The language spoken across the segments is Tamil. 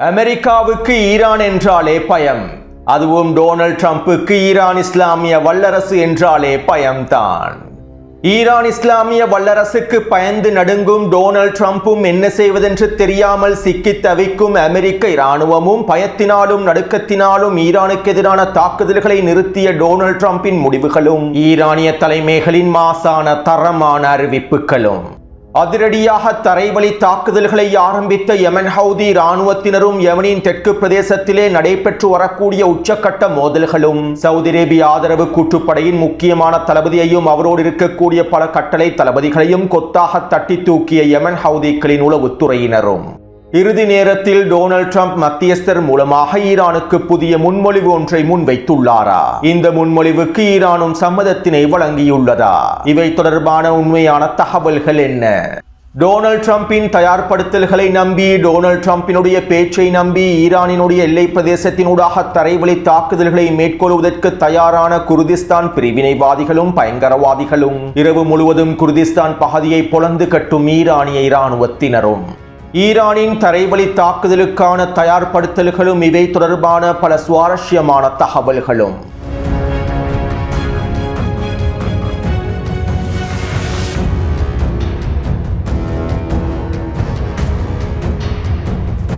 அமெரிக்காவுக்கு ஈரான் என்றாலே பயம். அதுவும் டொனால்ட் ட்ரம்புக்கு ஈரான் இஸ்லாமிய வல்லரசு என்றாலே பயம்தான். ஈரான் இஸ்லாமிய வல்லரசுக்கு பயந்து நடுங்கும் டொனால்ட் ட்ரம்பும் என்ன செய்வதென்று தெரியாமல் சிக்கித் தவிக்கும் அமெரிக்க இராணுவமும் பயத்தினாலும் நடுக்கத்தினாலும் ஈரானுக்கு எதிரான தாக்குதல்களை நிறுத்திய டொனால்ட் ட்ரம்பின் முடிவுகளும் ஈரானிய தலைமைகளின் மாசான தரமான அறிவிப்புகளும் அதிரடியாக தரைவழி தாக்குதல்களை ஆரம்பித்த யமன் ஹவுதி இராணுவத்தினரும் யமனின் தெற்கு பிரதேசத்திலே நடைபெற்று வரக்கூடிய உச்சக்கட்ட மோதல்களும் சவுதி அரேபிய ஆதரவு கூட்டுப்படையின் முக்கியமான தளபதியையும் அவரோடு இருக்கக்கூடிய பல கட்டளை தளபதிகளையும் கொத்தாக தட்டி தூக்கிய யமன் ஹவுதிகளின் உளவுத்துறையினரும் இறுதி நேரத்தில் டொனால்ட் ட்ரம்ப் மத்தியஸ்தர் மூலமாக ஈரானுக்கு புதிய முன்மொழிவு ஒன்றை முன்வைத்துள்ளாரா? இந்த முன்மொழிவுக்கு ஈரானும் சம்மதத்தினை வழங்கியுள்ளதா? இவை தொடர்பான உண்மையான தகவல்கள் என்ன? டொனால்ட் ட்ரம்பின் தயார்படுத்தல்களை நம்பி, டொனால்ட் ட்ரம்பினுடைய பேச்சை நம்பி ஈரானினுடைய எல்லை பிரதேசத்தினூடாக தரைவழி தாக்குதல்களை மேற்கொள்வதற்கு தயாரான குர்திஸ்தான் பிரிவினைவாதிகளும் பயங்கரவாதிகளும் இரவு முழுவதும் குர்திஸ்தான் பகுதியை பொளந்து கட்டும் ஈரானிய இராணுவத்தினரும் ஈரானின் தரைவழி தாக்குதலுக்கான தயார்படுத்தல்களும் இவை தொடர்பான பல சுவாரஸ்யமான தகவல்களும்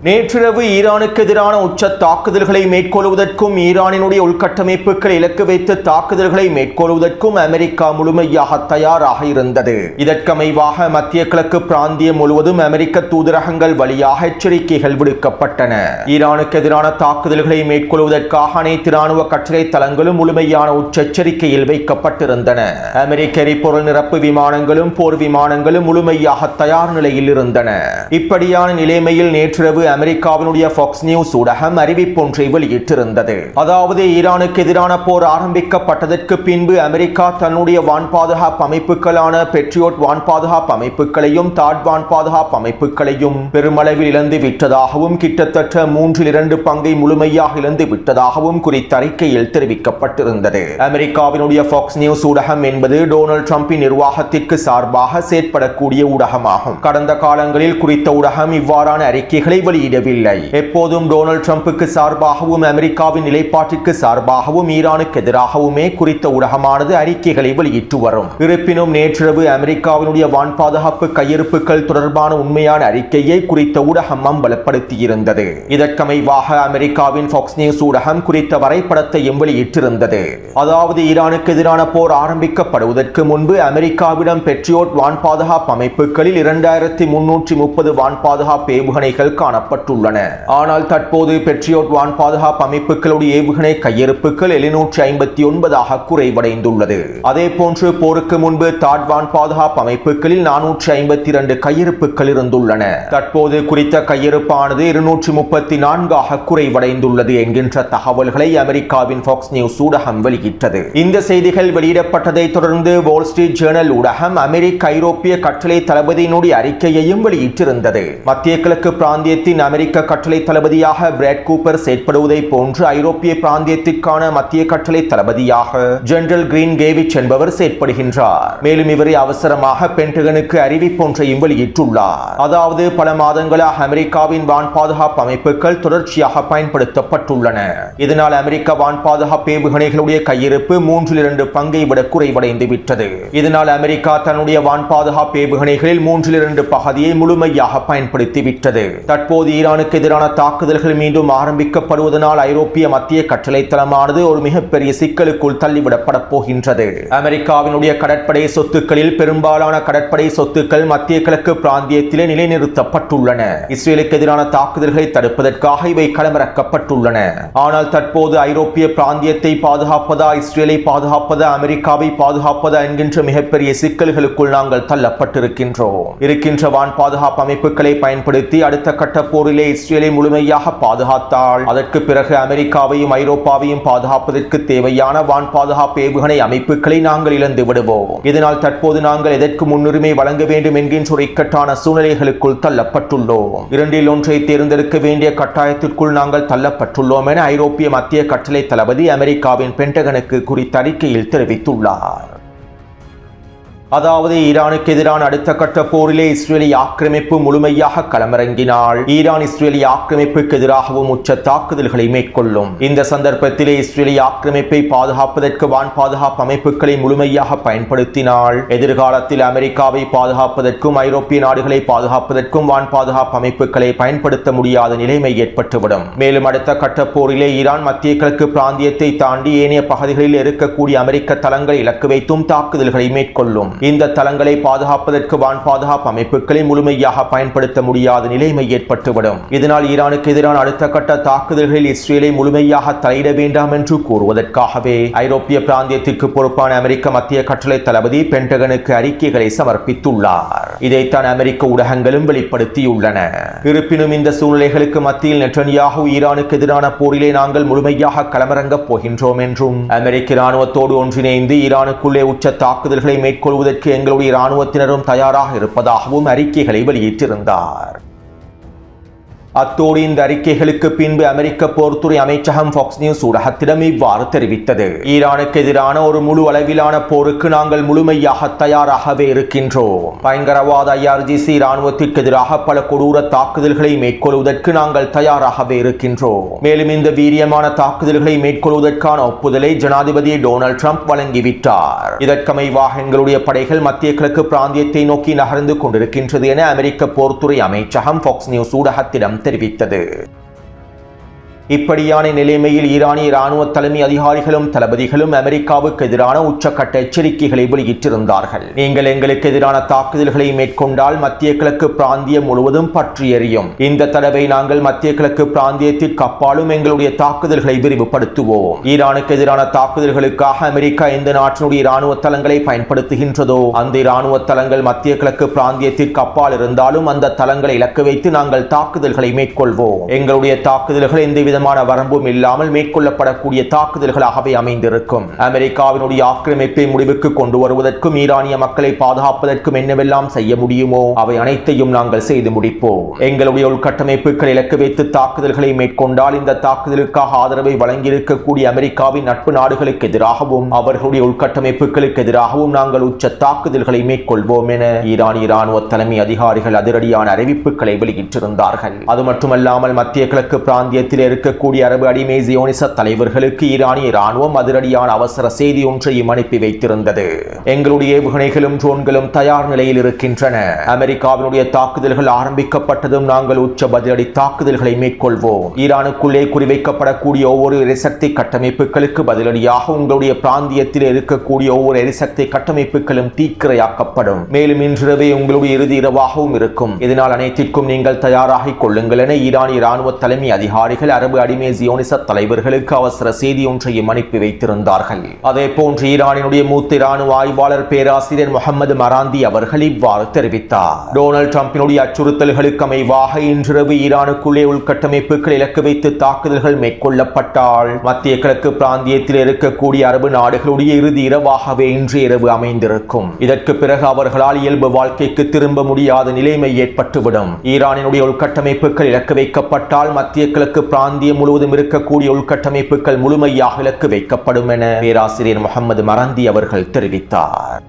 நேற்றிரவு ஈரானுக்கு எதிரான உச்ச தாக்குதல்களை மேற்கொள்வதற்கும் ஈரானினுடைய உள்கட்டமைப்புகளை இலக்கு வைத்து தாக்குதல்களை மேற்கொள்வதற்கும் அமெரிக்கா முழுமையாக தயாராக இருந்தது. இதற்கமைவாக மத்திய கிழக்கு பிராந்தியம் முழுவதும் அமெரிக்க தூதரகங்கள் வழியாக எச்சரிக்கைகள் விடுக்கப்பட்டன. ஈரானுக்கு எதிரான தாக்குதல்களை மேற்கொள்வதற்காக அனைத்து இராணுவ கட்டளை தளங்களும் முழுமையான உச்ச எச்சரிக்கையில் வைக்கப்பட்டிருந்தன. அமெரிக்க எரிபொருள் நிரப்பு விமானங்களும் போர் விமானங்களும் முழுமையாக தயார் நிலையில் இருந்தன. இப்படியான நிலைமையில் நேற்றிரவு அமெரிக்காவினுடைய ஃபாக்ஸ் நியூஸ் ஊடகம் அறிவிப்பொன்றை வெளியிட்டிருந்தது. அதாவது ஈரானுக்கு எதிரான போர் ஆரம்பிக்கப்பட்டதற்கு பின்பு அமெரிக்கா தன்னுடைய வான் பாதுகாப்பு அமைப்புகளான பெட்ரியோட் வான் பாதுகாப்பு அமைப்புகளையும் தாட் வான் பாதுகாப்பு அமைப்புகளையும் பெருமளவில் இழந்து விட்டதாகவும் கிட்டத்தட்ட 3/2 பங்கை முழுமையாக இழந்து விட்டதாகவும் குறித்த அறிக்கையில் தெரிவிக்கப்பட்டிருந்தது. அமெரிக்காவினுடைய ஃபாக்ஸ் நியூஸ் ஊடகம் என்பது டொனால்ட் ட்ரம்பின் நிர்வாகத்திற்கு சார்பாக செயற்படக்கூடிய ஊடகமாகும். கடந்த காலங்களில் குறித்த ஊடகம் இவ்வாறான அறிக்கைகளை வெளியிடவில்லை. எப்போதும் டொனால்ட் ட்ரம்புக்கு சார்பாகவும் அமெரிக்காவின் நிலைப்பாட்டிற்கு சார்பாகவும் ஈரானுக்கு எதிராகவுமே குறித்த ஊடகமானது அறிக்கைகளை வெளியிட்டு வரும். இருப்பினும் நேற்றிரவு அமெரிக்காவினுடைய வான் பாதுகாப்பு கையிருப்புகள் தொடர்பான உண்மையான அறிக்கையை குறித்த ஊடகம் அம்பலப்படுத்தியிருந்தது. இதற்கமைவாக அமெரிக்காவின் ஃபாக்ஸ் நியூஸ் ஊடகம் குறித்த வரைபடத்தையும் வெளியிட்டிருந்தது. அதாவது ஈரானுக்கு எதிரான போர் ஆரம்பிக்கப்படுவதற்கு முன்பு அமெரிக்காவிடம் பெட்ரியோட் வான் பாதுகாப்பு அமைப்புகளில் 2330 வான் பாதுகாப்பு ஏவுகணைகள் காணப்பட்டுள்ளன. ஆனால் தற்போது பெட்ரியோட் வான் பாதுகாப்பு அமைப்புகளுடைய ஏவுகணை கையிருப்புகள் 759 குறைவடைந்துள்ளது. அதே போன்று போருக்கு முன்பு தாட் வான் பாதுகாப்பு அமைப்புகளில் 452 கையிருப்புகள் இருந்துள்ளன. தற்போது குறித்த கையிருப்பானது 234 குறைவடைந்துள்ளது என்கின்ற தகவல்களை அமெரிக்காவின் ஃபாக்ஸ் நியூஸ் ஊடகம் வெளியிட்டது. இந்த செய்திகள் வெளியிடப்பட்டதை தொடர்ந்து வால் ஸ்ட்ரீட் ஜேர்னல் ஊடகம் அமெரிக்க ஐரோப்பிய கட்டளை தளபதியினுடைய அறிக்கையையும் வெளியிட்டிருந்தது. மத்திய கிழக்கு பிராந்தியத்தின் அமெரிக்க கட்டளை தளபதியாக பிராட் கூப்பர் செயற்படுவதை போன்று ஐரோப்பிய பிராந்தியத்திற்கான மத்திய கட்டளை தளபதியாக ஜெனரல் கிரீன் கேவிச் என்பவர் செயற்படுகின்றார். மேலும் இவரை அவசரமாக பென்டகனுக்கு அறிவிப்பொன்றையும் வெளியிட்டுள்ளார். அதாவது பல மாதங்களாக அமெரிக்காவின் வான் பாதுகாப்பு அமைப்புகள் தொடர்ச்சியாக பயன்படுத்தப்பட்டுள்ளன. இதனால் அமெரிக்க வான் பாதுகாப்பு ஏவுகணைகளுடைய கையிருப்பு 3/2 பங்கை விட குறைவடைந்து விட்டது. இதனால் அமெரிக்கா தன்னுடைய வான் பாதுகாப்பு ஏவுகணைகளில் 3/2 பகுதியை முழுமையாக பயன்படுத்தி விட்டது. தற்போது ஈரானுக்கு எதிரான தாக்குதல்கள் மீண்டும் ஆரம்பிக்கப்படுவதனால் ஐரோப்பிய மத்திய கட்டளை தளமானது ஒரு மிகப்பெரிய சிக்கலுக்குள் தள்ளிவிடப்பட போகின்றது. அமெரிக்காவினுடைய கடற்படை சொத்துக்களில் பெரும்பாலான கடற்படை சொத்துக்கள் மத்திய கிழக்கு பிராந்தியத்திலே நிலைநிறுத்தப்பட்டுள்ளன. இஸ்ரேலுக்கு எதிரான தாக்குதல்களை தடுப்பதற்காக இவை களமிறக்கப்பட்டுள்ளன. ஆனால் தற்போது ஐரோப்பிய பிராந்தியத்தை பாதுகாப்பதா, இஸ்ரேலை பாதுகாப்பதா, அமெரிக்காவை பாதுகாப்பதா என்கின்ற மிகப்பெரிய சிக்கல்களுக்குள் நாங்கள் தள்ளப்பட்டிருக்கின்றோம். இருக்கின்ற வான் பாதுகாப்பு அமைப்புகளை பயன்படுத்தி அடுத்த கட்ட போரிலே இஸ்ரேலை முழுமையாக பாதுகாத்தால் அதற்கு பிறகு அமெரிக்காவையும் ஐரோப்பாவையும் பாதுகாப்பதற்கு தேவையான வான் பாதுகாப்பு ஏவுகணை அமைப்புகளை நாங்கள் இழந்து விடுவோம். இதனால் தற்போது நாங்கள் எதற்கு முன்னுரிமை வழங்க வேண்டும் என்கின்ற ஒரு இக்கட்டான சூழ்நிலைகளுக்குள் தள்ளப்பட்டுள்ளோம். 2இல் ஒன்றை தேர்ந்தெடுக்க வேண்டிய கட்டாயத்திற்குள் நாங்கள் தள்ளப்பட்டுள்ளோம் என ஐரோப்பிய மத்திய கட்டளை தளபதி அமெரிக்காவின் பென்டகனுக்கு குறித்த அறிக்கையில் தெரிவித்துள்ளார். அதாவது ஈரானுக்கு எதிரான அடுத்த கட்ட போரிலே இஸ்ரேலிய ஆக்கிரமிப்பு முழுமையாக களமிறங்கினால் ஈரான் இஸ்ரேலிய ஆக்கிரமிப்புக்கு எதிராகவும் உச்ச தாக்குதல்களை மேற்கொள்ளும். இந்த சந்தர்ப்பத்திலே இஸ்ரேலிய ஆக்கிரமிப்பை பாதுகாப்பதற்கு வான் பாதுகாப்பு அமைப்புகளை முழுமையாக பயன்படுத்தினால் எதிர்காலத்தில் அமெரிக்காவை பாதுகாப்பதற்கும் ஐரோப்பிய நாடுகளை பாதுகாப்பதற்கும் வான் பாதுகாப்பு அமைப்புகளை பயன்படுத்த முடியாத நிலைமை ஏற்பட்டுவிடும். மேலும் அடுத்த கட்ட போரிலே ஈரான் மத்திய கிழக்கு பிராந்தியத்தை தாண்டி ஏனைய பகுதிகளில் இருக்கக்கூடிய அமெரிக்க தளங்களை இலக்கு வைத்தும் தாக்குதல்களை மேற்கொள்ளும். இந்த தளங்களை பாதுகாப்பதற்கு வான் பாதுகாப்பு அமைப்புகளை முழுமையாக பயன்படுத்த முடியாத நிலைமை ஏற்பட்டுவிடும். இதனால் ஈரானுக்கு எதிரான அடுத்த கட்ட தாக்குதல்களில் இஸ்ரேலை முழுமையாக தலையிட வேண்டாம் என்று கூறுவதற்காகவே ஐரோப்பிய பிராந்தியத்திற்கு பொறுப்பான அமெரிக்க மத்திய கட்டளை தளபதி பென்டகனுக்கு அறிக்கைகளை சமர்ப்பித்துள்ளார். இதைத்தான் அமெரிக்க ஊடகங்களும் வெளிப்படுத்தியுள்ளன. இருப்பினும் இந்த சூழ்நிலைகளுக்கு மத்தியில் நெட்டன்யாஹூ ஈரானுக்கு எதிரான போரிலே நாங்கள் முழுமையாக களமிறங்கப் போகின்றோம் என்றும் அமெரிக்க இராணுவத்தோடு ஒன்றிணைந்து ஈரானுக்குள்ளே உச்ச தாக்குதல்களை மேற்கொள்வதற்கு எங்களுடைய இராணுவத்தினரும் தயாராக இருப்பதாகவும் அறிக்கைகளை வெளியிட்டிருந்தார். அத்தோடு இந்த அறிக்கைகளுக்கு பின்பு அமெரிக்க போர்த்துறை அமைச்சகம் ஃபாக்ஸ் நியூஸ் ஊடகத்திடம் இவ்வாறு தெரிவித்தது. ஈரானுக்கு எதிரான ஒரு முழு அளவிலான போருக்கு நாங்கள் முழுமையாக தயாராகவே இருக்கின்றோம். பயங்கரவாத IRGC இராணுவத்திற்கு எதிராக பல கொடூர தாக்குதல்களை மேற்கொள்வதற்கு நாங்கள் தயாராகவே இருக்கின்றோம். மேலும் இந்த வீரியமான தாக்குதல்களை மேற்கொள்வதற்கான ஒப்புதலை ஜனாதிபதி டொனால்ட் ட்ரம்ப் வழங்கிவிட்டார். இதற்கமைவாக எங்களுடைய படைகள் மத்திய கிழக்கு பிராந்தியத்தை நோக்கி நகர்ந்து கொண்டிருக்கின்றது என அமெரிக்க போர்த்துறை அமைச்சகம் ஃபாக்ஸ் நியூஸ் ஊடகத்திடம் தெரிவித்தது. இப்படியான நிலைமையில் ஈரானிய இராணுவ தலைமை அதிகாரிகளும் தளபதிகளும் அமெரிக்காவுக்கு எதிரான உச்சக்கட்ட எச்சரிக்கைகளை வெளியிட்டிருந்தார்கள். நீங்கள் எங்களுக்கு எதிரான தாக்குதல்களை மேற்கொண்டால் மத்திய கிழக்கு பிராந்தியம் முழுவதும் பற்றி எரியும். இந்த தடவை நாங்கள் மத்திய கிழக்கு பிராந்தியத்திற்கு அப்பாலும் எங்களுடைய தாக்குதல்களை விரிவுபடுத்துவோம். ஈரானுக்கு எதிரான தாக்குதல்களுக்காக அமெரிக்கா எந்த நாட்டினுடைய இராணுவ தளங்களை பயன்படுத்துகின்றதோ அந்த இராணுவ தளங்கள் மத்திய கிழக்கு பிராந்தியத்திற்கு அப்பால் இருந்தாலும் அந்த தளங்களை இலக்கு வைத்து நாங்கள் தாக்குதல்களை மேற்கொள்வோம். எங்களுடைய தாக்குதல்கள் எந்தவித வரம்பும் இல்லாமல் மேற்கொள்ளப்படக்கூடிய தாக்குதல்களாகவே அமைந்திருக்கும். அமெரிக்காவினுடைய ஆக்கிரமிப்பை முடிவுக்கு கொண்டு வருவதற்கும் ஈரானிய மக்களை பாதுகாப்பதற்கும் என்னவெல்லாம் செய்ய முடியுமோ அவை அனைத்தையும் நாங்கள் செய்து முடிப்போம். எங்களுடைய உள்கட்டமைப்புகள் இலக்கு வைத்து தாக்குதல்களை மேற்கொண்டால் இந்த தாக்குதலுக்காக ஆதரவை வழங்கியிருக்கக்கூடிய அமெரிக்காவின் நட்பு நாடுகளுக்கு எதிராகவும் அவர்களுடைய உள்கட்டமைப்புகளுக்கு எதிராகவும் நாங்கள் உச்ச தாக்குதல்களை மேற்கொள்வோம் என ஈரானிய இராணுவ தலைமை அதிகாரிகள் அதிரடியான அறிவிப்புகளை வெளியிட்டிருந்தார்கள். அது மட்டுமல்லாமல் மத்திய கிழக்கு பிராந்தியத்தில் இருக்க அரபு அடிமை ஜியோனிச தலைவர்களுக்கு ஈரானிய இராணுவம் அதிரடியான அவசர செய்தி ஒன்றையும் அனுப்பி வைத்திருந்தது. எங்களுடைய ஏவுகணைகளும் ட்ரோன்களும் தயார் நிலையில் இருக்கின்றன. அமெரிக்காவினுடைய தாக்குதல்கள் ஆரம்பிக்கப்பட்டதும் நாங்கள் உச்ச பதிலடி தாக்குதல்களை மேற்கொள்வோம். ஈரானுக்குள்ளே குறிவைக்கப்படக்கூடிய ஒவ்வொரு எரிசக்தி கட்டமைப்புகளுக்கு பதிலடியாக உங்களுடைய பிராந்தியத்தில் இருக்கக்கூடிய ஒவ்வொரு எரிசக்தி கட்டமைப்புகளும் தீக்கிரையாக்கப்படும். மேலும் இன்றிரவே உங்களுடைய இறுதி இரவாகவும் இருக்கும். இதனால் அனைத்திற்கும் நீங்கள் தயாராகிக் கொள்ளுங்கள் என ஈரானிய இராணுவ தலைமை அதிகாரிகள் அரபு அடிமை ஜியோனிச தலைவர்களுக்கு அவசர செய்தி ஒன்றையும் அனுப்பி வைத்திருந்தார்கள். அதே போன்று ஈரானினுடைய மூத்த இராணுவ ஆய்வாளர் பேராசிரியர் முகமது மராந்தி அவர்கள் இவ்வாறு தெரிவித்தார். டொனால்ட் ட்ரம்பினுடைய அச்சுறுத்தல்களுக்கு அமைவாக இன்றிரவு ஈரானுக்குள்ளே உள்கட்டமைப்புகள் இலக்கு வைத்து தாக்குதல்கள் மேற்கொள்ளப்பட்டால் மத்திய கிழக்கு பிராந்தியத்தில் இருக்கக்கூடிய அரபு நாடுகளுடைய இறுதி இரவாகவே இன்று இரவு அமைந்திருக்கும். இதற்கு பிறகு அவர்களால் இயல்பு வாழ்க்கைக்கு திரும்ப முடியாத நிலைமை ஏற்பட்டுவிடும். ஈரானினுடைய உள்கட்டமைப்புகள் இலக்கு வைக்கப்பட்டால் மத்திய கிழக்கு பிராந்தியம் முழுவதும் இருக்கக்கூடிய உள்கட்டமைப்புகள் முழுமையாக இலக்கு வைக்கப்படும் என பேராசிரியர் முகமது மராந்தி அவர்கள் தெரிவித்தார்.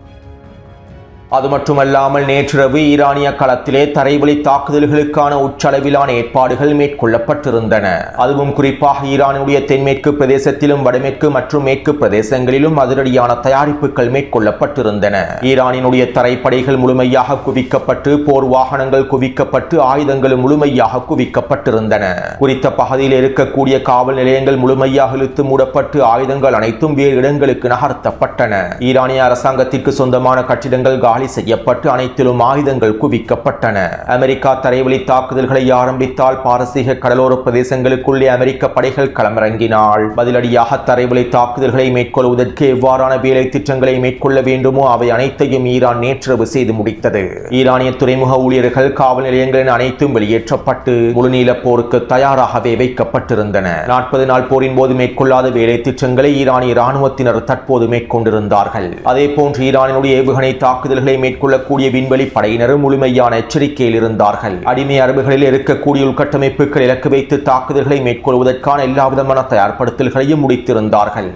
அது மட்டுமல்லாமல் நேற்றிரவு ஈரானிய களத்திலே தரைவழி தாக்குதல்களுக்கான உச்சளவிலான ஏற்பாடுகள் மேற்கொள்ளப்பட்டிருந்தன. அதுவும் குறிப்பாக ஈரானுடைய தென்மேற்கு பிரதேசத்திலும் வடமேற்கு மற்றும் மேற்கு பிரதேசங்களிலும் அதிரடியான தயாரிப்புகள் மேற்கொள்ளப்பட்டிருந்தன. ஈரானினுடைய தரைப்படைகள் முழுமையாக குவிக்கப்பட்டு போர் வாகனங்கள் குவிக்கப்பட்டு ஆயுதங்கள் முழுமையாக குவிக்கப்பட்டிருந்தன. குறித்த பகுதியில் இருக்கக்கூடிய காவல் நிலையங்கள் முழுமையாக இழுத்து மூடப்பட்டு ஆயுதங்கள் அனைத்தும் வேறு இடங்களுக்கு நகர்த்தப்பட்டன. ஈரானிய அரசாங்கத்திற்கு சொந்தமான கட்டிடங்கள் செய்யப்பட்டு அனைத்திலும் ஆயுதங்கள் குவிக்கப்பட்டன. அமெரிக்கா தரைவழி தாக்குதல்களை ஆரம்பித்தால் பாரசீக கடலோர பிரதேசங்களுக்குள்ளே அமெரிக்க படைகள் களமிறங்கினால் பதிலடியாக தரைவழி தாக்குதல்களை மேற்கொள்வதற்கு எவ்வாறான வேலை திட்டங்களை மேற்கொள்ள வேண்டுமோ அவை அனைத்தையும் ஈரான் நேற்றிரவு செய்து முடித்தது. ஈரானிய துறைமுக ஊழியர்கள் காவல் நிலையங்களின் அனைத்தும் வெளியேற்றப்பட்டு முழுநீள போருக்கு தயாராகவே வைக்கப்பட்டிருந்தன. 40 நாள் போரின் போது மேற்கொள்ளாத வேலை திட்டங்களை ஈரானிய இராணுவத்தினர் தற்போது மேற்கொண்டிருந்தார்கள். அதே போன்று ஈரானினுடைய ஏவுகணை தாக்குதல்களை மேற்கொள்ளக்கூடிய விண்வெளி படையினரும் முழுமையான எச்சரிக்கையில் இருந்தார்கள். அடிமை அரபுகளில் இருக்கக்கூடிய உள்கட்டமைப்புகள் இலக்கு வைத்து தாக்குதல்களை மேற்கொள்வதற்கான எல்லா விதமான தயார்படுத்தல்களையும் முடித்திருந்தார்கள்.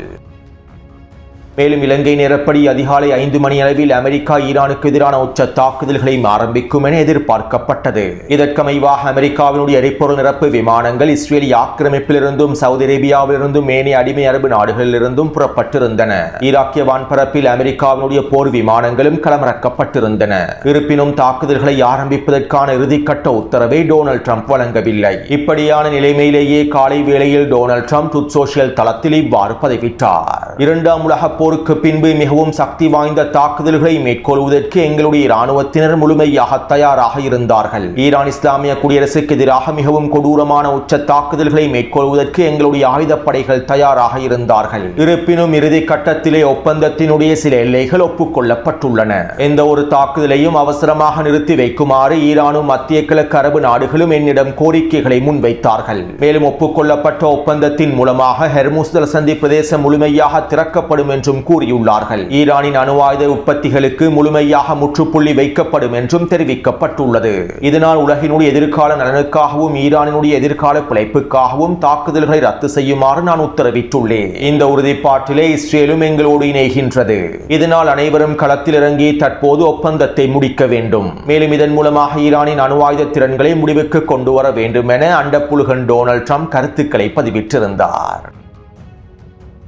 மேலும் இலங்கை நேரப்படி அதிகாலை 5 மணி அளவில் அமெரிக்கா ஈரானுக்கு எதிரான உச்ச தாக்குதல்களை ஆரம்பிக்கும் என எதிர்பார்க்கப்பட்டது. இதற்கமைவாக அமெரிக்காவினுடைய எரிபொருள் நிரப்பு விமானங்கள் இஸ்ரேலிய ஆக்கிரமிப்பிலிருந்தும் சவுதி அரேபியாவிலிருந்தும் ஏனைய அடிமை அரபு நாடுகளிலிருந்தும் புறப்பட்டிருந்தன. ஈராக்கிய வான்பரப்பில் அமெரிக்காவினுடைய போர் விமானங்களும் களமிறக்கப்பட்டிருந்தன. இருப்பினும் தாக்குதல்களை ஆரம்பிப்பதற்கான இறுதிக்கட்ட உத்தரவை டொனால்ட் ட்ரம்ப் வழங்கவில்லை. இப்படியான நிலைமையிலேயே காலை வேளையில் டொனால்ட் ட்ரம்ப் ட்ரூத் சோஷியல் தளத்தில் இவ்வாறு பதிவிட்டார். இரண்டாம் உலகப் போருக்கு பின்பு மிகவும் சக்தி வாய்ந்த தாக்குதல்களை மேற்கொள்வதற்கு எங்களுடைய இராணுவத்தினர் முழுமையாக தயாராக இருந்தார்கள். ஈரான் இஸ்லாமிய குடியரசுக்கு எதிராக மிகவும் கொடூரமான உச்ச தாக்குதல்களை மேற்கொள்வதற்கு எங்களுடைய ஆயுதப்படைகள் தயாராக இருந்தார்கள். இருப்பினும் இறுதி கட்டத்திலே ஒப்பந்தத்தினுடைய சில எல்லைகள் ஒப்புக்கொள்ளப்பட்டுள்ளன. எந்த ஒரு தாக்குதலையும் அவசரமாக நிறுத்தி வைக்குமாறு ஈரானும் மத்திய கிழக்கு அரபு நாடுகளும் என்னிடம் கோரிக்கைகளை முன்வைத்தார்கள். மேலும் ஒப்புக்கொள்ளப்பட்ட ஒப்பந்தத்தின் மூலமாக ஹெர்முஸ் ஜலசந்தி பிரதேசம் முழுமையாக திறக்கப்படும் என்றும் கூறியுள்ளார்கள். ஈரானின் அணு ஆயுத உற்பத்திகளுக்கு முழுமையாக முற்றுப்புள்ளி வைக்கப்படும் என்றும் தெரிவிக்கப்பட்டுள்ளது. இதனால் உலகினுடைய எதிர்கால நலனுக்காகவும் ஈரானினுடைய எதிர்கால பிழைப்புக்காகவும் தாக்குதல்களை ரத்து செய்யுமாறு நான் உத்தரவிட்டுள்ளேன். இந்த உறுதிப்பாட்டிலே இஸ்ரேலும் எங்களோடு இணைகின்றது. இதனால் அனைவரும் களத்தில் இறங்கி தற்போது ஒப்பந்தத்தை முடிக்க வேண்டும். மேலும் இதன் மூலமாக ஈரானின் அணு ஆயுத திறன்களை முடிவுக்கு கொண்டு வர வேண்டும் என அண்டப்புழுகன் டொனால்ட் ட்ரம்ப் கருத்துக்களை பதிவிட்டிருந்தார்.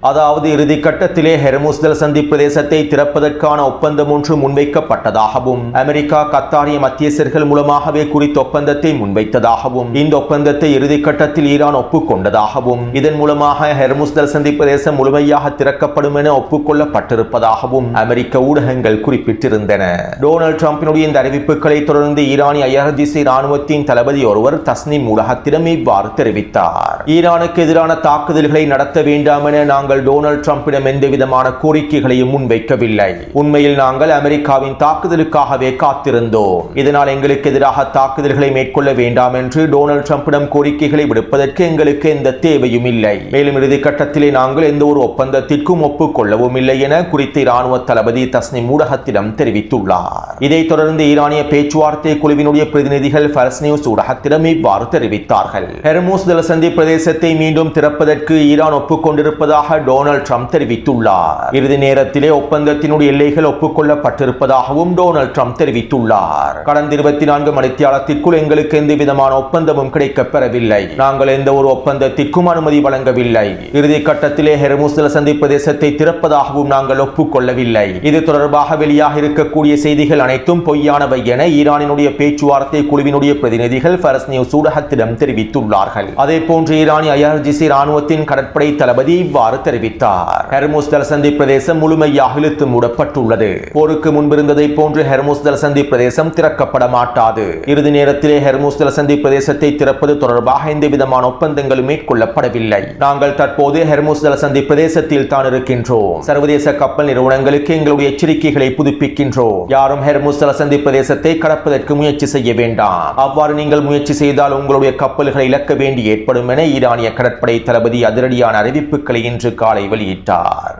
அதாவது இறுதி கட்டத்திலே ஹெர்முஸ் ஜலசந்தி பிரதேசத்தை திறப்பதற்கான ஒப்பந்தம் ஒன்று முன்வைக்கப்பட்டதாகவும் அமெரிக்கா கத்தாரிய மத்தியஸ்தர்கள் மூலமாகவே குறித்த ஒப்பந்தத்தை முன்வைத்ததாகவும் இந்த ஒப்பந்தத்தை இறுதி கட்டத்தில் ஈரான் ஒப்புக்கொண்டதாகவும் இதன் மூலமாக ஹெர்முஸ் ஜலசந்தி பிரதேசம் முழுமையாக திறக்கப்படும் என ஒப்புக்கொள்ளப்பட்டிருப்பதாகவும் அமெரிக்க ஊடகங்கள் குறிப்பிட்டிருந்தன. டொனால்ட் ட்ரம்பினுடைய இந்த அறிவிப்புகளை தொடர்ந்து ஈரானிய IRGC இராணுவத்தின் தளபதி ஒருவர் தஸ்னீம் ஊடகத்திடம் இவ்வாறு தெரிவித்தார். ஈரானுக்கு எதிரான தாக்குதல்களை நடத்த வேண்டாம் என நாங்கள் டொனால்ட் ட்ரம்பிடம் எந்த விதமான கோரிக்கைகளையும் முன்வைக்கவில்லை. உண்மையில் நாங்கள் அமெரிக்காவின் தாக்குதலுக்காகவே காத்திருந்தோம். இதனால் எங்களுக்கு எதிராக தாக்குதல்களை மேற்கொள்ள வேண்டாம் என்று டொனால்ட் ட்ரம்பிடம் கோரிக்கைகளை விடுப்பதற்கு எங்களுக்கு எந்த தேவையும் இல்லை. மேலும் இறுதி கட்டத்திலே நாங்கள் எந்த ஒரு ஒப்பந்தத்திற்கும் ஒப்புக்கொள்ளவும் இல்லை என குறித்த இராணுவ தளபதி தஸ்னீம் ஊடகத்திடம் தெரிவித்துள்ளார். இதைத் தொடர்ந்து ஈரானிய பேச்சுவார்த்தை குழுவினுடைய பிரதிநிதிகள் ஃபர்ஸ் நியூஸ் ஊடகத்திடம் இவ்வாறு தெரிவித்தார்கள். ஹெர்முஸ் ஜலசந்தி பிரதேசத்தை மீண்டும் திறப்பதற்கு ஈரான் ஒப்புக்கொண்டிருப்பதாக டொனால்ட் ட்ரம்ப் தெரிவித்துள்ளார். இறுதி நேரத்திலே ஒப்பந்தத்தினுடைய எல்லைகள் ஒப்புக்கொள்ளப்பட்டிருப்பதாகவும் டொனால்ட் ட்ரம்ப் தெரிவித்துள்ளார். கடந்த 24 மணித்தியாலத்திற்குள் எங்களுக்கு எந்த விதமான ஒப்பந்தமும் கிடைக்கப்பெறவில்லை. நாங்கள் எந்த ஒரு ஒப்பந்தத்திற்கும் அனுமதி வழங்கவில்லை. இறுதி கட்டத்திலே ஹெர்முஸ் ஜலசந்தி பிரதேசத்தை திறப்பதாகவும் நாங்கள் ஒப்புக்கொள்ளவில்லை. இது தொடர்பாக வெளியாக இருக்கக்கூடிய செய்திகள் அனைத்தும் பொய்யானவை என ஈரானினுடைய பேச்சுவார்த்தை குழுவினுடைய பிரதிநிதிகள் ஃபர்ஸ் நியூஸ் ஊடகத்திடம் தெரிவித்துள்ளார்கள். அதே போன்று ஈரானிய IRGC இராணுவத்தின் கடற்படை தளபதி இவ்வாறு தெரிவித்தார். ஹெர்முஸ் ஜலசந்தி பிரதேசம் முழுமையாக இழுத்து மூடப்பட்டுள்ளது. போருக்கு முன்பிருந்ததை போன்று ஹெர்முஸ் ஜலசந்தி பிரதேசம் திறக்கப்பட மாட்டாது. இறுதி நேரத்திலே ஹெர்முஸ் ஜலசந்தி பிரதேசத்தை திறப்பது தொடர்பாக எந்த விதமான ஒப்பந்தங்களும் மேற்கொள்ளப்படவில்லை. நாங்கள் தற்போது ஹெர்முஸ் ஜலசந்தி பிரதேசத்தில் தான் இருக்கின்றோம். சர்வதேச கப்பல் நிறுவனங்களுக்கு எங்களுடைய எச்சரிக்கைகளை புதுப்பிக்கின்றோம். யாரும் ஹெர்முஸ் ஜலசந்தி பிரதேசத்தை கடப்பதற்கு முயற்சி செய்ய வேண்டாம். அவ்வாறு நீங்கள் முயற்சி செய்தால் உங்களுடைய கப்பல்களை இழக்க வேண்டி ஏற்படும் என ஈரானிய கடற்படை தளபதி அதிரடியான அறிவிப்புகளை இன்று காலை வெளியிட்டார்.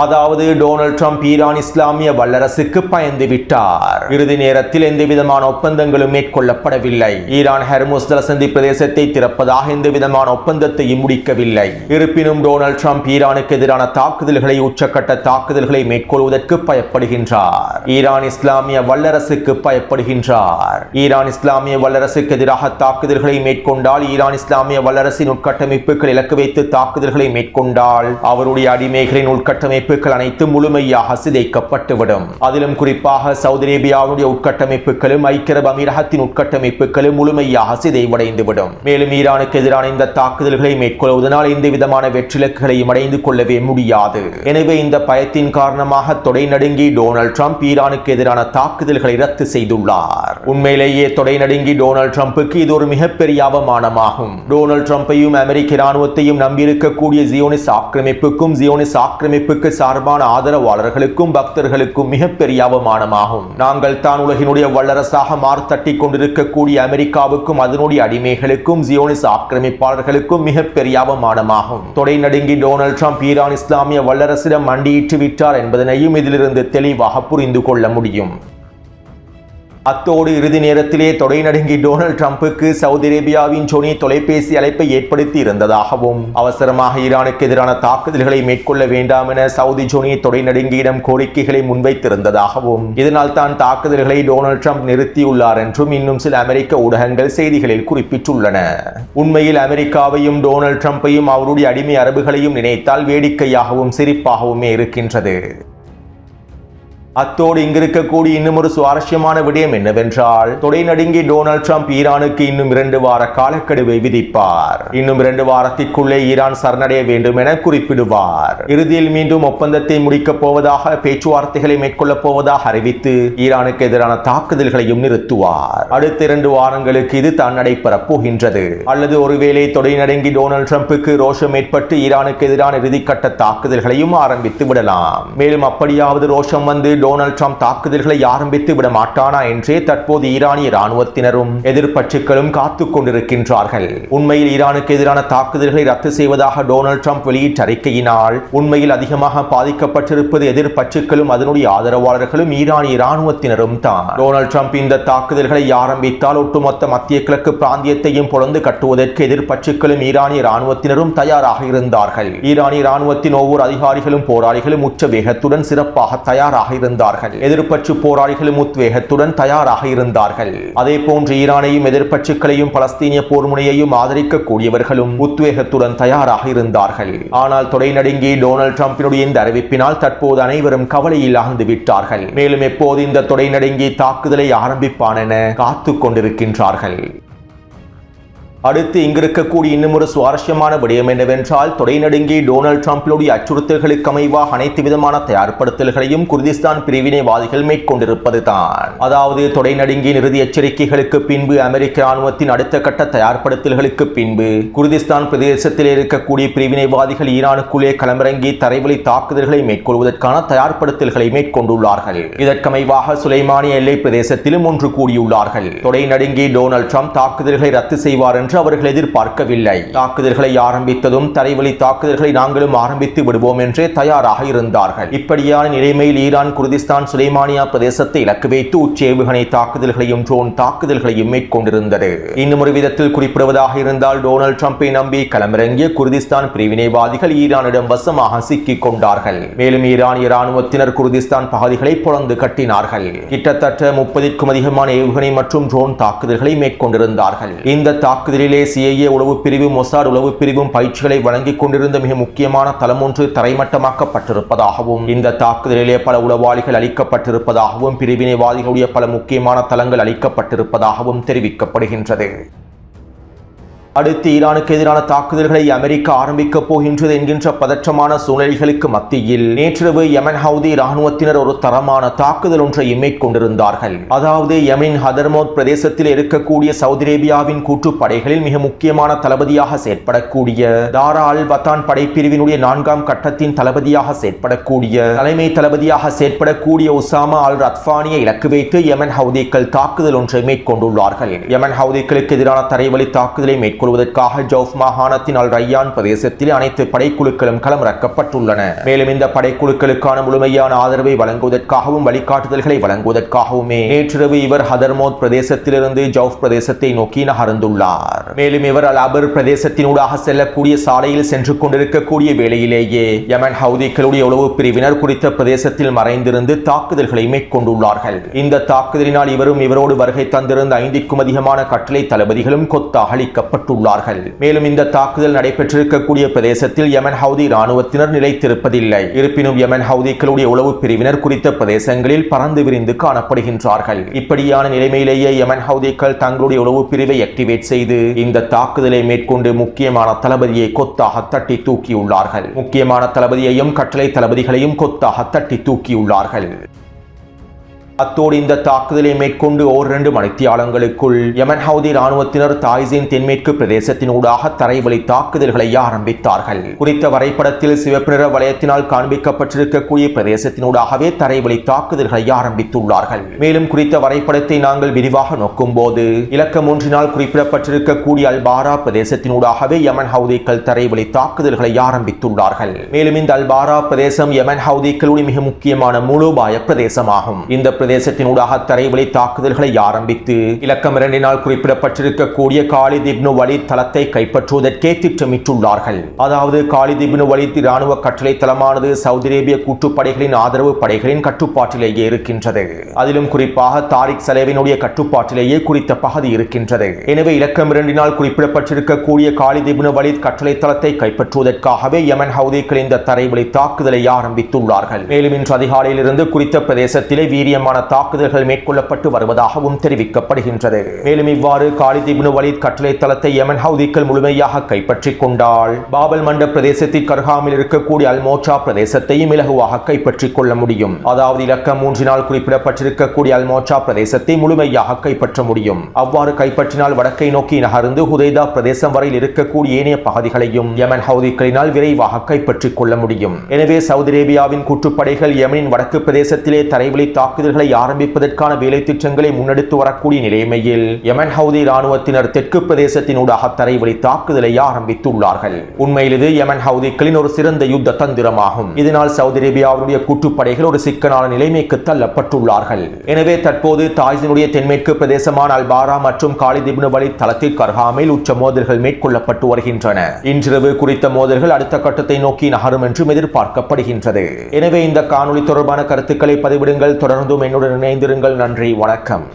அதாவது டொனால்ட் ட்ரம்ப் ஈரான் இஸ்லாமிய வல்லரசுக்கு பயந்து விட்டார். இறுதி நேரத்தில் எந்த விதமான ஒப்பந்தங்களும் மேற்கொள்ளப்படவில்லை. ஈரான் ஹெர்முஸ் ஜலசந்தி பிரதேசத்தை திறப்பதாக எந்த விதமான ஒப்பந்தத்தையும் முடிக்கவில்லை. இருப்பினும் டொனால்ட் ட்ரம்ப் ஈரானுக்கு எதிரான தாக்குதல்களை உச்சக்கட்ட தாக்குதல்களை மேற்கொள்வதற்கு பயப்படுகின்றார். ஈரான் இஸ்லாமிய வல்லரசுக்கு பயப்படுகின்றார். ஈரான் இஸ்லாமிய வல்லரசுக்கு எதிராக தாக்குதல்களை மேற்கொண்டால் ஈரான் இஸ்லாமிய வல்லரசின் உட்கட்டமைப்புகள் இலக்கு வைத்து தாக்குதல்களை மேற்கொண்டால் அவருடைய அடிமைகளின் உட்கட்டமைப்பு அனைத்தும் முழுமையாக சிதைக்கப்பட்டுவிடும். அதிலும் குறிப்பாக சவுதி அரேபியாவுடைய உட்கட்டமைப்புகளும் ஐக்கிய அரபு அமீரகத்தின் உட்கட்டமைப்புகளும் முழுமையாக சிதைவடைந்துவிடும். மேலும் ஈரானுக்கு எதிரான இந்த தாக்குதல்களை மேற்கொள்வதனால் எந்த விதமான வெற்றிலக்குகளையும் அடைந்து கொள்ளவே முடியாது. எனவே இந்த பயத்தின் காரணமாக தொடை நடுங்கி டொனால்ட் ட்ரம்ப் ஈரானுக்கு எதிரான தாக்குதல்களை ரத்து செய்துள்ளார். உண்மையிலேயே தொடை நடுங்கி டொனால்ட் ட்ரம்புக்கு இது ஒரு மிகப்பெரிய அவமானமாகும். டொனால்ட் ட்ரம்பையும் அமெரிக்க இராணுவத்தையும் நம்பியிருக்கக்கூடிய ஜியோனிஸ் ஆக்கிரமிப்புக்கும் ஜியோனிஸ் ஆக்கிரமிப்புக்கு சார்பான ஆதரவாளர்களுக்கும் பக்தர்களுக்கும் மிகப்பெரிய அவமானமாகும். நாங்கள் தான் உலகினுடைய வல்லரசாக மார்த்தட்டி கொண்டிருக்கக்கூடிய அமெரிக்காவுக்கும் அதனுடைய அடிமைகளுக்கும் ஜியோனிஸ் ஆக்கிரமிப்பாளர்களுக்கும் மிகப்பெரிய அவமானமாகும். தொடை நடுங்கி டொனால்ட் ட்ரம்ப் ஈரான் இஸ்லாமிய வல்லரசிடம் மண்டியிட்டு விட்டார் என்பதனையும் இதிலிருந்து தெளிவாக புரிந்து கொள்ள முடியும். அத்தோடு இறுதி நேரத்திலே தொடை நடுங்கி டொனால்ட் ட்ரம்புக்கு சவுதி அரேபியாவின் ஜோனி தொலைபேசி அழைப்பை ஏற்படுத்தி இருந்ததாகவும் அவசரமாக ஈரானுக்கு எதிரான தாக்குதல்களை மேற்கொள்ள வேண்டாம் என சவுதி ஜோனி தொடை நடுங்கியிடம் கோரிக்கைகளை முன்வைத்திருந்ததாகவும் இதனால் தான் தாக்குதல்களை டொனால்ட் ட்ரம்ப் நிறுத்தியுள்ளார் என்றும் இன்னும் சில அமெரிக்க ஊடகங்கள் செய்திகளில் குறிப்பிட்டுள்ளன. உண்மையில் அமெரிக்காவையும் டொனால்ட் ட்ரம்பையும் அவருடைய அடிமை அரபுகளையும் நினைத்தால் வேடிக்கையாகவும் சிரிப்பாகவுமே இருக்கின்றது. அத்தோடு இங்கிருக்கக்கூடிய இன்னும் ஒரு சுவாரஸ்யமான விடயம் என்னவென்றால் தொடை நடுங்கி டொனால்ட் ட்ரம்ப் ஈரானுக்கு இன்னும் 2 வார காலக்கெடுவை விதிப்பார். இன்னும் 2 வாரத்திற்குள்ளே ஈரான் சரணடைய வேண்டும் என குறிப்பிடுவார். இறுதியில் மீண்டும் ஒப்பந்தத்தை முடிக்கப் போவதாக பேச்சுவார்த்தைகளை மேற்கொள்ளப் போவதாக அறிவித்து ஈரானுக்கு எதிரான தாக்குதல்களையும் நிறுத்துவார். அடுத்த 2 வாரங்களுக்கு இது தான் நடைபெறப் போகின்றது. அல்லது ஒருவேளை தொடை நடுங்கி டொனால்ட் ட்ரம்புக்கு ரோஷம் ஏற்பட்டு ஈரானுக்கு எதிரான இறுதிக்கட்ட தாக்குதல்களையும் ஆரம்பித்து விடலாம். மேலும் அப்படியாவது ரோஷம் வந்து டொனால்ட் ட்ரம்ப் தாக்குதல்களை ஆரம்பித்து விட மாட்டானா என்றே தற்போது ஈரானிய ராணுவத்தினரும் எதிர்ப்பற்றுக்களும் காத்துக் கொண்டிருக்கின்றார்கள். உண்மையில் ஈரானுக்கு எதிரான தாக்குதல்களை ரத்து செய்வதாக டொனால்ட் ட்ரம்ப் வெளியிட்ட அறிக்கையினால் உண்மையில் அதிகமாக பாதிக்கப்பட்டிருப்பது எதிர்ப்பற்றுக்களும் அதனுடைய ஆதரவாளர்களும் ஈரானிய ராணுவத்தினரும் தான். டொனால்ட் ட்ரம்ப் இந்த தாக்குதல்களை ஆரம்பித்தால் ஒட்டுமொத்த மத்திய கிழக்கு பிராந்தியத்தையும் பொளந்து கட்டுவதற்கு எதிர்ப்பற்றுக்களும் ஈரானிய ராணுவத்தினரும் தயாராக இருந்தார்கள். ஈரானிய ராணுவத்தின் ஒவ்வொரு அதிகாரிகளும் போராளிகளும் உச்ச வேகத்துடன் சிறப்பாக தயாராக இருந்தார்கள். எதிர்ப்பற்று போராளிகளும் உத்வேகத்துடன் தயாராக இருந்தார்கள். அதே போன்று ஈரானையும் எதிர்ப்பற்றுக்களையும் பலஸ்தீனிய போர் முனையையும் ஆதரிக்கக்கூடியவர்களும் உத்வேகத்துடன் தயாராக இருந்தார்கள். ஆனால் தொடை நடுங்கி டொனால்ட் ட்ரம்பினுடைய இந்த அறிவிப்பினால் தற்போது அனைவரும் கவலையில் ஆழ்ந்து விட்டார்கள். மேலும் எப்போது இந்த தொடை நடுங்கி தாக்குதலை ஆரம்பிப்பான் என காத்துக் கொண்டிருக்கின்றார்கள். அடுத்து இங்கிருக்கக்கூடிய இன்னும் ஒரு சுவாரஸ்யமான விடயம் என்னவென்றால் தொடை நடுங்கி டொனால்ட் ட்ரம்பினுடைய அச்சுறுத்தல்களுக்கு அமைவாக அனைத்து விதமான தயார்படுத்தல்களையும் குர்திஸ்தான் பிரிவினைவாதிகள் மேற்கொண்டிருப்பதுதான். அதாவது தொடை நடுங்கியின் இறுதி எச்சரிக்கைகளுக்கு பின்பு அமெரிக்க ராணுவத்தின் அடுத்த கட்ட தயார்படுத்தல்களுக்கு பின்பு குர்திஸ்தான் பிரதேசத்தில் இருக்கக்கூடிய பிரிவினைவாதிகள் ஈரானுக்குள்ளே களமிறங்கி தரைவழி தாக்குதல்களை மேற்கொள்வதற்கான தயார்படுத்தல்களை மேற்கொண்டுள்ளார்கள். இதற்கமைவாக சுலைமானிய எல்லை பிரதேசத்திலும் ஒன்று கூடியுள்ளார்கள். தொடை நடுங்கி டொனால்ட் ட்ரம்ப் தாக்குதல்களை ரத்து செய்வார் என்று அவர்கள் எதிர்பார்க்கவில்லை. தாக்குதல்களை ஆரம்பித்ததும் தரைவழி தாக்குதல்களை நாங்களும் ஆரம்பித்து விடுவோம் என்றே தயாராக இருந்தார்கள். இப்படியான நிலைமையில் ஈரான் குர்திஸ்தான் சுலைமானியா பிரதேசத்தை இலக்கு வைத்து உச்சேவுகணை தாக்குதல்களையும் ட்ரோன் தாக்குதல்களையும் மேற்கொண்டிருந்தது. இன்னும் ஒரு விதத்தில் குறிப்பிடுவதாக இருந்தால் டொனால்ட் ட்ரம்பை நம்பி களமிறங்கிய குர்திஸ்தான் பிரிவினைவாதிகள் ஈரானிடம் வசமாக சிக்கிக் கொண்டார்கள். மேலும் ஈரானிய ராணுவத்தினர் குர்திஸ்தான் பகுதிகளை பொளந்து கட்டினார்கள். கிட்டத்தட்ட 30க்கும் அதிகமான ஏவுகணை மற்றும் ட்ரோன் தாக்குதல்களை மேற்கொண்டிருந்தார்கள். இந்த தாக்குதலிலே CIA உளவு பிரிவு மொசாட் உளவு பிரிவும் பயிற்சிகளை வழங்கிக் கொண்டிருந்த மிக முக்கியமான தளம் ஒன்று தரைமட்டமாக்கப்பட்டிருப்பதாகவும் இந்த தாக்குதலிலே பல உளவாளிகள் அளிக்கப்பட்டிருப்பதாகவும் பிரிவினைவாதிகளுடைய பல முக்கியமான தளங்கள் அளிக்கப்பட்டிருப்பதாகவும் தெரிவிக்கப்படுகின்றது. அடுத்து ஈரானுக்கு எதிரான தாக்குதல்களை அமெரிக்கா ஆரம்பிக்கப் போகின்றது என்கின்ற பதற்றமான சூழ்நிலைகளுக்கு மத்தியில் நேற்றிரவு யமன் ஹவுதி ராணுவத்தினர் ஒரு தரமான தாக்குதல் ஒன்றை மேற்கொண்டிருந்தார்கள். அதாவது யமனின் ஹதர்மோத் பிரதேசத்தில் இருக்கக்கூடிய சவுதி அரேபியாவின் கூட்டுப்படைகளில் மிக முக்கியமான தளபதியாக செயற்படக்கூடிய தாரா அல் வத்தான் படைப்பிரிவினுடைய 4ஆம் கட்டத்தின் தளபதியாக செயற்படக்கூடிய தலைமை தளபதியாக செயற்படக்கூடிய உசாமா அல் ரத்வானியை இலக்கு வைத்து யமன் ஹவுதிகள் தாக்குதல் ஒன்றை மேற்கொண்டுள்ளார்கள். யமன் ஹவுதிகளுக்கு எதிரான தரைவழி தாக்குதலை மேற்கொள்வதற்காக ஜவுப் மாகாணத்தின் அல் ரய்யான் பிரதேசத்தில் அனைத்து படைக்குழுக்களும் களமிறக்கப்பட்டுள்ளன. மேலும் இந்த படைக்குழுக்களுக்கான முழுமையான ஆதரவை வழங்குவதற்காகவும் வழிகாட்டுதல்களை வழங்குவதற்காகவுமே நேற்றிரவு இவர் ஹதர்மோத் பிரதேசத்திலிருந்து ஜவுப் பிரதேசத்தை நோக்கி நகர்ந்துள்ளார். மேலும் இவர் அல் அபர் பிரதேசத்தினூடாக செல்லக்கூடிய சாலையில் சென்று கொண்டிருக்கக்கூடிய வேளையிலேயே யமன் ஹவுதிகளுடைய உளவு பிரிவினர் குறித்த பிரதேசத்தில் மறைந்திருந்து தாக்குதல்களை மேற்கொண்டுள்ளார்கள். இந்த தாக்குதலினால் இவரும் இவரோடு வருகை தந்திருந்த 5க்கும் அதிகமான கட்டளை தளபதிகளும் கொத்தாக அளிக்கப்பட்டுள்ளார்கள். மேலும் இந்த தாக்குதல் நடைபெற்றிருக்கக்கூடிய பிரதேசத்தில் யமன் ஹவுதி ராணுவத்தினர் நிலைத்திருப்பதில்லை. இருப்பினும் யமன் ஹவுதிகளுடைய உளவு பிரிவினர் குறித்த பிரதேசங்களில் பறந்து விரிந்து காணப்படுகின்றார்கள். இப்படியான நிலைமையிலேயே யமன் ஹவுதிகள் தங்களுடைய உளவு பிரிவை ஆக்டிவேட் செய்து இந்த தாக்குதலை மேற்கொண்டு முக்கியமான தளபதியை கொத்தாக தட்டி தூக்கியுள்ளார்கள். முக்கியமான தளபதியையும் கட்டளை தளபதிகளையும் கொத்தாக தட்டி தூக்கியுள்ளார்கள். அத்தோடு இந்த தாக்குதலை மேற்கொண்டு 2 மணித்தியாலங்களுக்குள் யமன் ஹவுதி ராணுவத்தினர் தாய்ஸின் தென்மேற்கு பிரதேசத்தினூடாக தரைவழி தாக்குதல்களை ஆரம்பித்தார்கள். குறித்த வரைபடத்தில் சிவப்பு நிற வளையத்தினால் காண்பிக்கப்பட்டிருக்கக்கூடிய பிரதேசத்தினூடாகவே தரைவழி தாக்குதல்களை ஆரம்பித்துள்ளார்கள். மேலும் குறித்த வரைபடத்தை நாங்கள் விரிவாக நோக்கும் போது இலக்கம் 1 குறிப்பிடப்பட்டிருக்கக்கூடிய அல்பாரா பிரதேசத்தினூடாகவே யமன் ஹவுதிகள் தரைவழி தாக்குதல்களை ஆரம்பித்துள்ளார்கள். மேலும் இந்த அல்பாரா பிரதேசம் யமன் ஹவுதிகளுடைய மிக முக்கியமான மூலோபாய பிரதேசமாகும். இந்த பிரதேசத்தினூடாக தரைவழி தாக்குதல்களை ஆரம்பித்து இலக்கம் 2 குறிப்பிடப்பட்டிருக்கக்கூடிய காலித் இப்னு வலீத் தளத்தை கைப்பற்றுவதற்கே திட்டமிட்டுள்ளார்கள். அதாவது காலித் இப்னு வலீத் இராணுவ கட்டளை தளமானது சவுதி அரேபிய கூட்டுப்படைகளின் ஆதரவு படைகளின் கட்டுப்பாட்டிலேயே இருக்கின்றது. அதிலும் குறிப்பாக தாரிக் சலேவினுடைய கட்டுப்பாட்டிலேயே குறித்த பகுதி இருக்கின்றது. எனவே இலக்கம் 2 குறிப்பிடப்பட்டிருக்கக்கூடிய காலித் இப்னு வலீத் கட்டளை தளத்தை கைப்பற்றுவதற்காகவே யமன் ஹவுதிகள் இந்த தரைவழி தாக்குதலை ஆரம்பித்துள்ளார்கள். மேலும் இன்று அதிகாலையிலிருந்து குறித்த பிரதேசத்திலே வீரியமான தாக்குதல்கள் மேற்கொள்ளப்பட்டு வருவதாகவும் தெரிவிக்கப்படுகின்றது. மேலும் இவ்வாறு காலித் இப்னு வலீத் கட்டளை தளத்தை யமன் ஹவுதிகள் முழுமையாக கைப்பற்றிக் கொண்டால் பாபல் மண்ட பிரதேசத்திற்கு அருகாமையில் இருக்கக்கூடிய அல்மோச்சா பிரதேசத்தையும் இலகுவாக கைப்பற்றிக் கொள்ள முடியும். அதாவது இலக்கம் 3 குறிப்பிடப்பட்டிருக்கக்கூடிய அல்மோச்சா பிரதேசத்தை முழுமையாக கைப்பற்ற முடியும். அவ்வாறு கைப்பற்றினால் வடக்கை நோக்கி நகர்ந்து ஹுதைதா பிரதேசம் வரையில் இருக்கக்கூடிய ஏனைய பகுதிகளையும் யமன் ஹவுதிகளினால் விரைவாக கைப்பற்றிக் கொள்ள முடியும். எனவே சவுதி அரேபியாவின் கூட்டுப்படைகள் யமனின் வடக்கு பிரதேசத்திலே தரைவழி தாக்குதல்களை ஆரம்பிப்பதற்கான வேலை திட்டங்களை முன்னெடுத்து வரக்கூடிய நிலைமையில் யமன் ஹவுதி இராணுவத்தினர் தெற்கு பிரதேசத்தினூடாக தரைவழி தாக்குதலை ஆரம்பித்துள்ளார்கள். உண்மையில் இது யமன் ஹவுதிகளின் ஒரு சிறந்த யுத்த தந்திரமாகும். இதனால் சவுதி அரேபியாவுடைய கூட்டுப்படைகள் ஒரு சிக்கலான நிலைமைக்கு தள்ளப்பட்டுள்ளார்கள். எனவே தற்போது தாய்ஸினுடைய தென்மேற்கு பிரதேசமான அல்பாரா மற்றும் காலித் இப்னு வலீத் தளத்திற்கு அருகாமையில் உச்ச மோதல்கள் மேற்கொள்ளப்பட்டு வருகின்றன. இன்றிரவு குறித்த மோதல்கள் அடுத்த கட்டத்தை நோக்கி நகரும் என்றும் எதிர்பார்க்கப்படுகின்றது. எனவே இந்த காணொளி தொடர்பான கருத்துக்களை பதிவிடுங்கள். தொடர்ந்தும் என்னுடன் இணைந்திருங்கள். நன்றி, வணக்கம்.